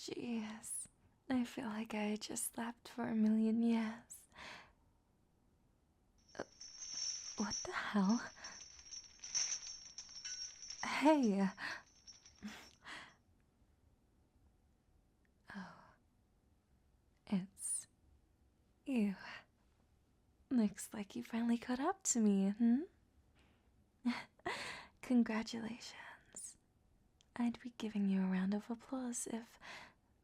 Jeez, I feel like I just slept for a million years. What the hell? Hey! Oh. It's you. Looks like you finally caught up to me, Congratulations. I'd be giving you a round of applause if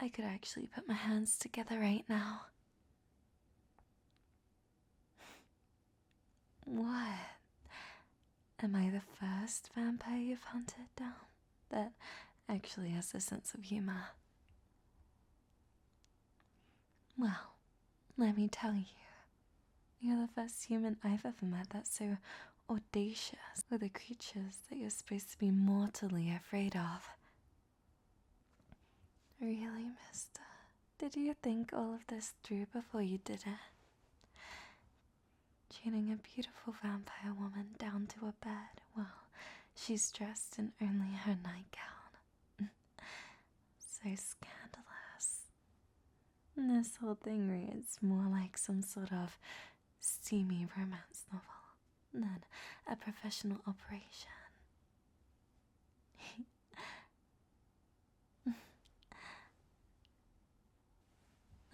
I could actually put my hands together right now. What? Am I the first vampire you've hunted down that actually has a sense of humor? Well, let me tell you, you're the first human I've ever met that's so audacious with the creatures that you're supposed to be mortally afraid of. Really, mister? Did you think all of this through before you did it? Chaining a beautiful vampire woman down to a bed while she's dressed in only her nightgown. So scandalous. This whole thing reads more like some sort of steamy romance novel than a professional operation.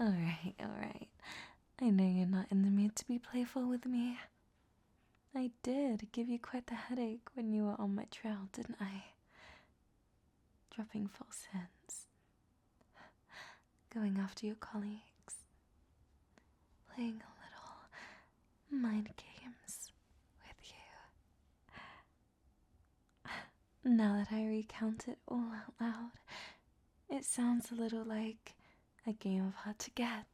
Alright. I know you're not in the mood to be playful with me. I did give you quite the headache when you were on my trail, didn't I? Dropping false hints. Going after your colleagues. Playing a little mind games with you. Now that I recount it all out loud, it sounds a little like a game of hard to get,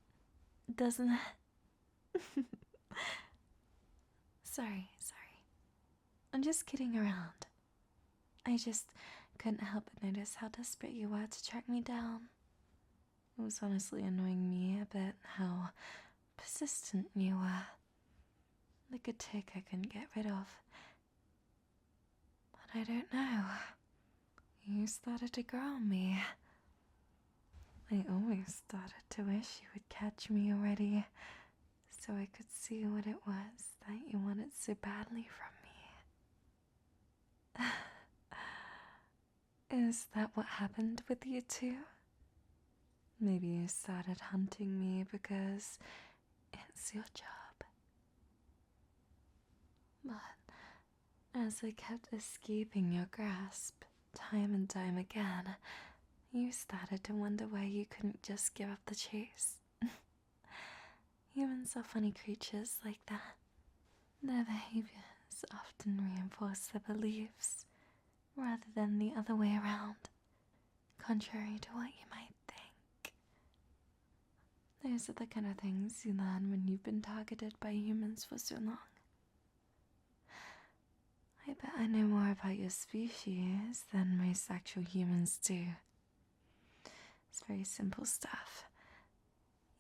doesn't it? Sorry. I'm just kidding around. I just couldn't help but notice how desperate you were to track me down. It was honestly annoying me a bit how persistent you were. Like a tick I couldn't get rid of. But I don't know. You started to grow on me. I always started to wish you would catch me already, so I could see what it was that you wanted so badly from me. Is that what happened with you two? Maybe you started hunting me because it's your job. But as I kept escaping your grasp time and time again, you started to wonder why you couldn't just give up the chase. Humans are funny creatures like that. Their behaviors often reinforce their beliefs, rather than the other way around, contrary to what you might think. Those are the kind of things you learn when you've been targeted by humans for so long. I bet I know more about your species than most actual humans do. It's very simple stuff,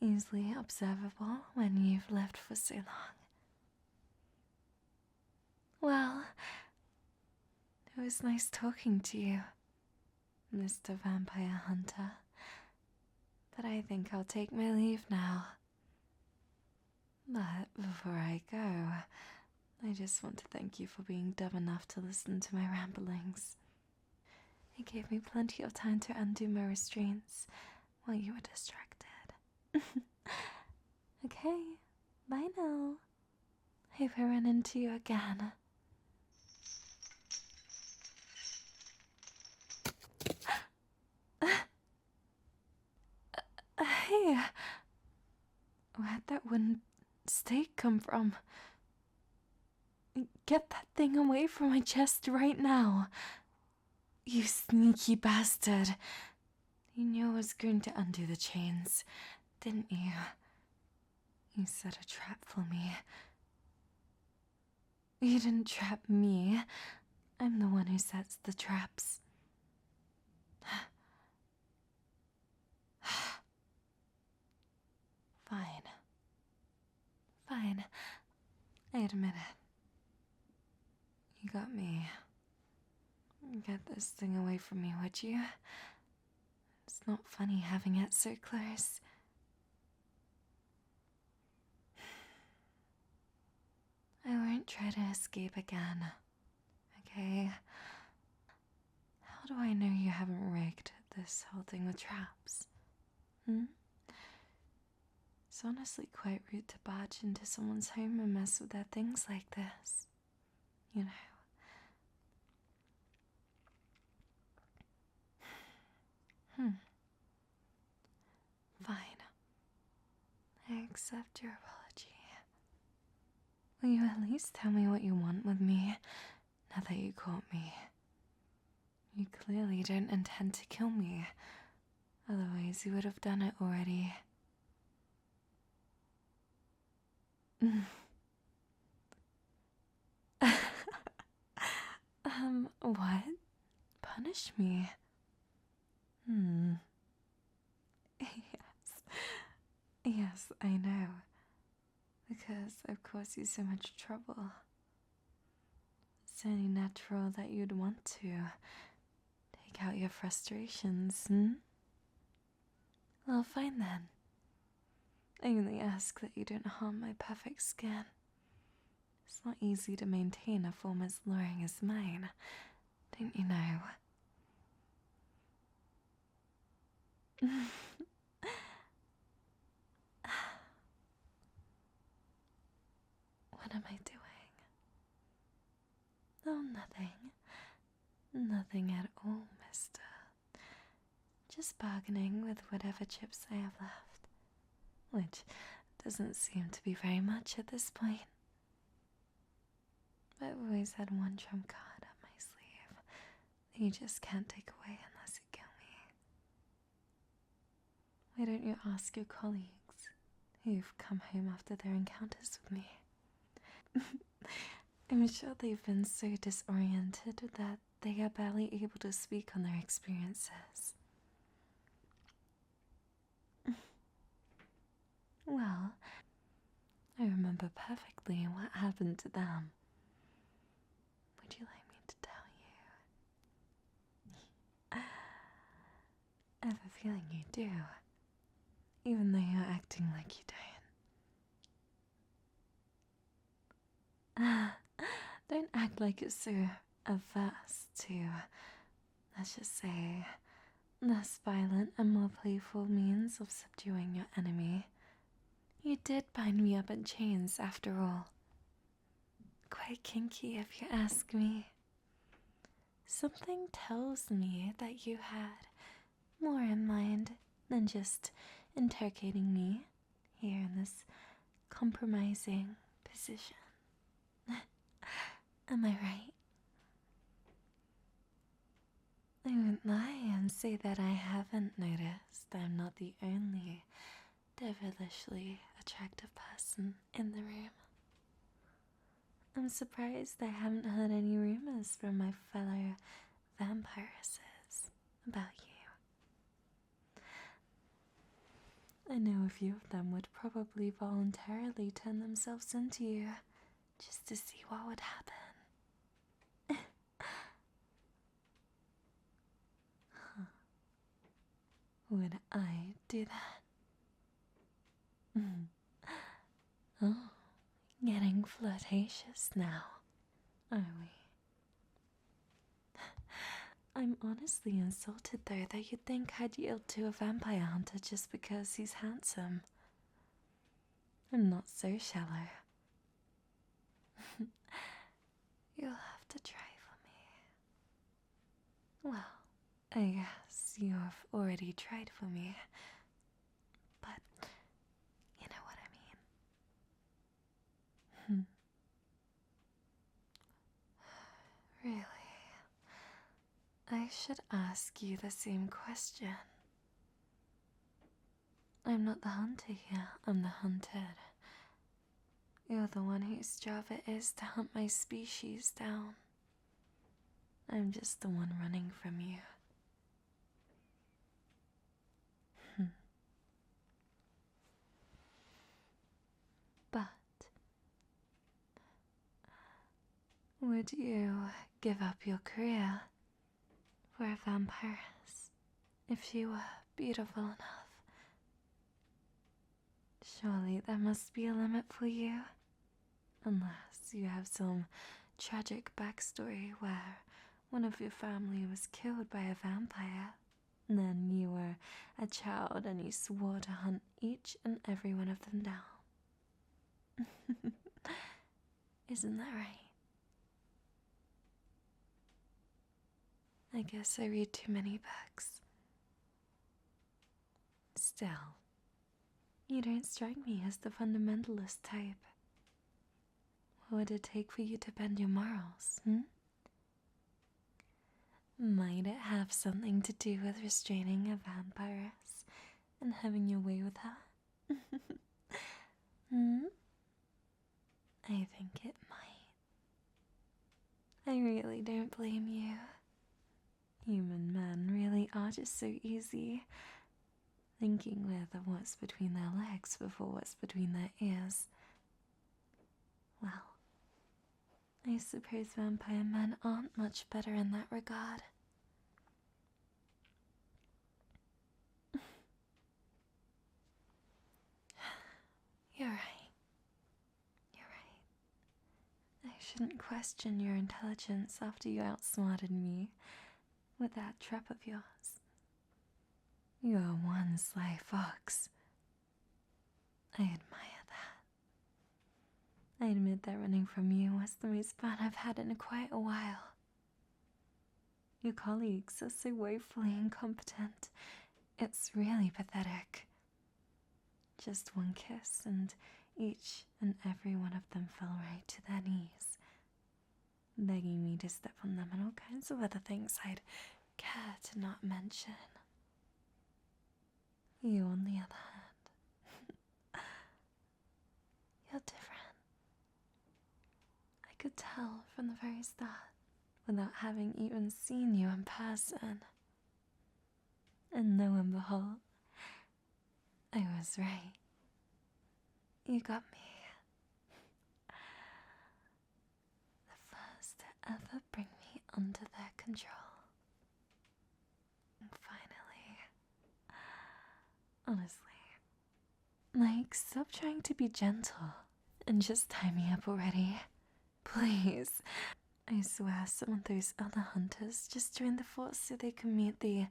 easily observable when you've lived for so long. Well, it was nice talking to you, Mr. Vampire Hunter, but I think I'll take my leave now. But before I go, I just want to thank you for being dumb enough to listen to my ramblings. It gave me plenty of time to undo my restraints while you were distracted. Okay, bye now. Hope I run into you again. Hey, where'd that wooden stake come from? Get that thing away from my chest right now. You sneaky bastard. You knew I was going to undo the chains, didn't you? You set a trap for me. You didn't trap me. I'm the one who sets the traps. Fine. I admit it. You got me. Get this thing away from me, would you? It's not funny having it so close. I won't try to escape again, okay? How do I know you haven't rigged this whole thing with traps? It's honestly quite rude to barge into someone's home and mess with their things like this. You know. Fine. I accept your apology. Will you at least tell me what you want with me, now that you caught me? You clearly don't intend to kill me. Otherwise, you would have done it already. What? Punish me? Yes. Yes, I know. Because I've caused you so much trouble. It's only natural that you'd want to take out your frustrations, Well, fine then. I only ask that you don't harm my perfect skin. It's not easy to maintain a form as alluring as mine, don't you know? What am I doing? Oh, nothing. Nothing at all, mister. Just bargaining with whatever chips I have left. Which doesn't seem to be very much at this point. I've always had one trump card up my sleeve that you just can't take away unless you kill me. Why don't you ask your colleagues who've come home after their encounters with me? I'm sure they've been so disoriented that they are barely able to speak on their experiences. Well, I remember perfectly what happened to them. Would you like me to tell you? I have a feeling you do, even though you're acting like you don't. Don't act like it's so averse to, let's just say, less violent and more playful means of subduing your enemy. You did bind me up in chains, after all. Quite kinky, if you ask me. Something tells me that you had more in mind than just interrogating me here in this compromising position. Am I right? I won't lie and say that I haven't noticed I'm not the only devilishly attractive person in the room. I'm surprised I haven't heard any rumors from my fellow vampiresses about you. I know a few of them would probably voluntarily turn themselves into you just to see what would happen. Would I do that? Oh, getting flirtatious now, are we? I'm honestly insulted though that you'd think I'd yield to a vampire hunter just because he's handsome. I'm not so shallow. You'll have to try for me. Well, I guess you have already tried for me, but you know what I mean. Really? I should ask you the same question. I'm not the hunter here, I'm the hunted. You're the one whose job it is to hunt my species down. I'm just the one running from you. But would you give up your career for a vampiress if she were beautiful enough. Surely there must be a limit for you. Unless you have some tragic backstory where one of your family was killed by a vampire. Then you were a child and you swore to hunt each and every one of them down. Isn't that right? I guess I read too many books. Still, you don't strike me as the fundamentalist type. What would it take for you to bend your morals, Might it have something to do with restraining a vampiress and having your way with her? I think it might. I really don't blame you. Human men really are just so easy, thinking with what's between their legs before what's between their ears. Well, I suppose vampire men aren't much better in that regard. You're right. You're right. I shouldn't question your intelligence after you outsmarted me with that trap of yours. You are one sly fox. I admire that. I admit that running from you was the most fun I've had in quite a while. Your colleagues are so woefully incompetent. It's really pathetic. Just one kiss and each and every one of them fell right to their knees, begging me to step on them and all kinds of other things I'd care to not mention. You, on the other hand, you're different. I could tell from the very start, without having even seen you in person. And lo and behold, I was right. You got me. The first to ever bring me under their control. And finally, honestly, like, stop trying to be gentle and just tie me up already. Please. I swear some of those other hunters just joined the force so they could meet the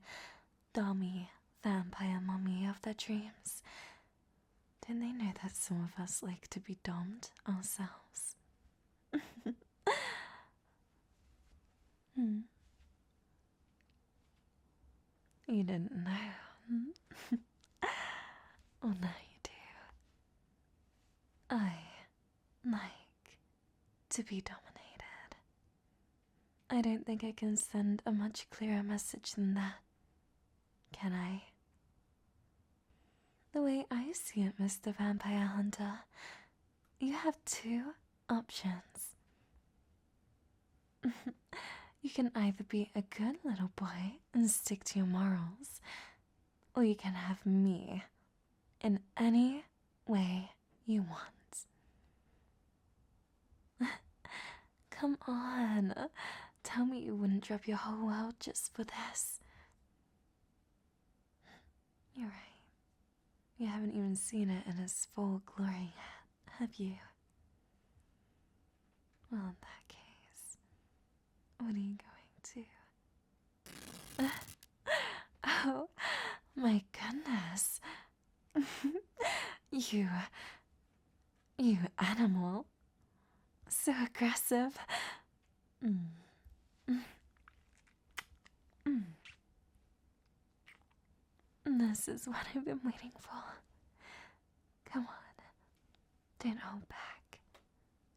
dommy vampire mummy of their dreams. Don't they know that some of us like to be dommed ourselves? You didn't know. Oh, now you do. I like to be dominated. I don't think I can send a much clearer message than that. Can I? The way I see it, Mr. Vampire Hunter, you have two options. You can either be a good little boy and stick to your morals, or you can have me in any way you want. Come on, tell me you wouldn't drop your whole world just for this. You're right. You haven't even seen it in its full glory yet, have you? Well, in that case, what are you going to... Oh, my goodness. You animal. So aggressive. This is what I've been waiting for. Come on. Don't hold back.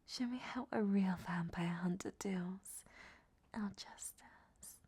Show me how a real vampire hunter deals. Our justice.